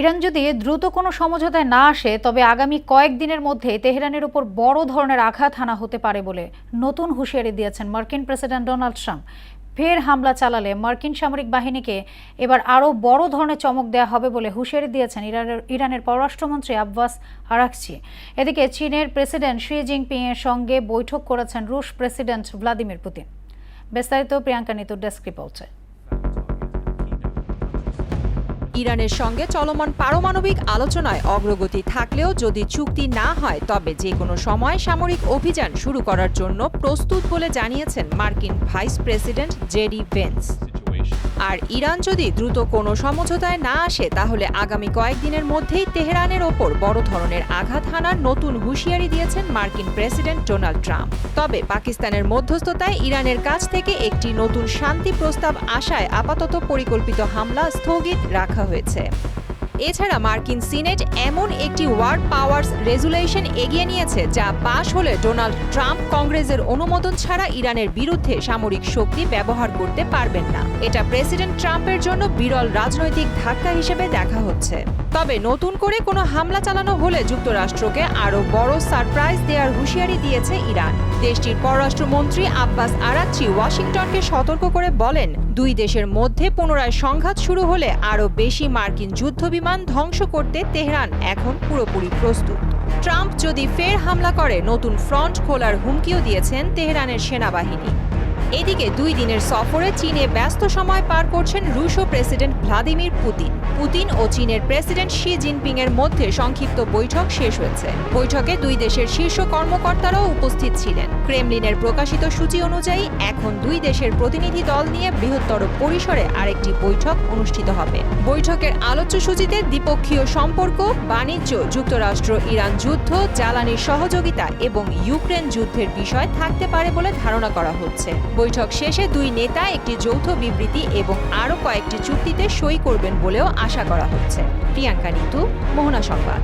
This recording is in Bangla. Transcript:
ইরান যদি দ্রুত কোনো সমঝোতায় না আসে তবে আগামী কয়েকদিনের মধ্যে তেহরানের উপর বড় ধরনের আঘাত হানা হতে পারে বলে নতুন হুঁশিয়ারি দিয়েছেন মার্কিন প্রেসিডেন্ট ডোনাল্ড ট্রাম্প। ফের হামলা চালালে মার্কিন সামরিক বাহিনীকে এবার আরও বড় ধরনের চমক দেওয়া হবে বলে হুঁশিয়ারি দিয়েছেন ইরানের পররাষ্ট্রমন্ত্রী আব্বাস আরাকচি। এদিকে চীনের প্রেসিডেন্ট শি জিনপিং এর সঙ্গে বৈঠক করেছেন রুশ প্রেসিডেন্ট ভ্লাদিমির পুতিন। বিস্তারিত প্রিয়াঙ্কা নিতুর ডেস্ক রিপোর্টে। ইরানের সঙ্গে চলমান পারমাণবিক আলোচনায় অগ্রগতি থাকলেও যদি চুক্তি না হয় তবে যে কোনো সময় সামরিক অভিযান শুরু করার জন্য প্রস্তুত বলে জানিয়েছেন মার্কিন ভাইস প্রেসিডেন্ট জেডি ভেন্স। আর ইরান যদি দ্রুত কোনো সমঝোতায় না আসে তাহলে আগামী কয়েকদিনের মধ্যেই তেহরানের ওপর বড় ধরনের আঘাত হানার নতুন হুঁশিয়ারি দিয়েছেন মার্কিন প্রেসিডেন্ট ডোনাল্ড ট্রাম্প। তবে পাকিস্তানের মধ্যস্থতায় ইরানের কাছ থেকে একটি নতুন শান্তি প্রস্তাব আসায় আপাতত পরিকল্পিত হামলা স্থগিত রাখা হয়েছে। এছাড়া মার্কিন সিনেট এমন একটি ওয়ার্ড পাওয়ার্স রেজুলেশন এগিয়ে নিয়েছে যা পাশ হলে ডোনাল্ড ট্রাম্প কংগ্রেসের অনুমোদন ছাড়া ইরানের বিরুদ্ধে সামরিক শক্তি ব্যবহার করতে পারবেন না। এটা প্রেসিডেন্ট ট্রাম্পের জন্য বিরল রাজনৈতিক ধাক্কা হিসেবে দেখা হচ্ছে। তবে নতুন করে কোনো হামলা চালানো হলে যুক্তরাষ্ট্রকে আরও বড় সারপ্রাইজ দেওয়ার হুঁশিয়ারি দিয়েছে ইরান। দেশটির পররাষ্ট্রমন্ত্রী আব্বাস আরাকচি ওয়াশিংটনকে সতর্ক করে বলেন, দুই দেশের মধ্যে পুনরায় সংঘাত শুরু হলে আরও বেশি মার্কিন যুদ্ধবিমান ধ্বংস করতে তেহরান এখন পুরোপুরি প্রস্তুত। ট্রাম্প যদি ফের হামলা করে নতুন ফ্রন্ট খোলার হুমকিও দিয়েছেন তেহরানের সেনাবাহিনী। এদিকে 2 দিনের সফরে চীনে ব্যস্ত সময় পার করছেন রুশ প্রেসিডেন্ট ভ্লাদিমির পুতিন ও চীনের প্রেসিডেন্ট শি জিনপিং এর মধ্যে সংক্ষিপ্ত বৈঠক শেষ হয়েছে। বৈঠকে দুই দেশের শীর্ষ কর্মকর্তারাও উপস্থিত ছিলেন। ক্রেমলিনের প্রকাশিত সূচি অনুযায়ী এখন দুই দেশের প্রতিনিধি দল নিয়ে বৃহত্তর পরিসরে আরেকটি বৈঠক অনুষ্ঠিত হবে। বৈঠকের আলোচ্য সূচিতে দ্বিপক্ষীয় সম্পর্ক, বাণিজ্য, যুক্তরাষ্ট্র ইরান যুদ্ধ, জ্বালানির সহযোগিতা এবং ইউক্রেন যুদ্ধের বিষয় থাকতে পারে বলে ধারণা করা হচ্ছে। বৈঠক শেষে দুই নেতা একটি যৌথ বিবৃতি এবং আরও কয়েকটি চুক্তিতে সই করবেন বলেও আশা করা হচ্ছে। প্রিয়াঙ্কা নিতু, মোহনা সংবাদ।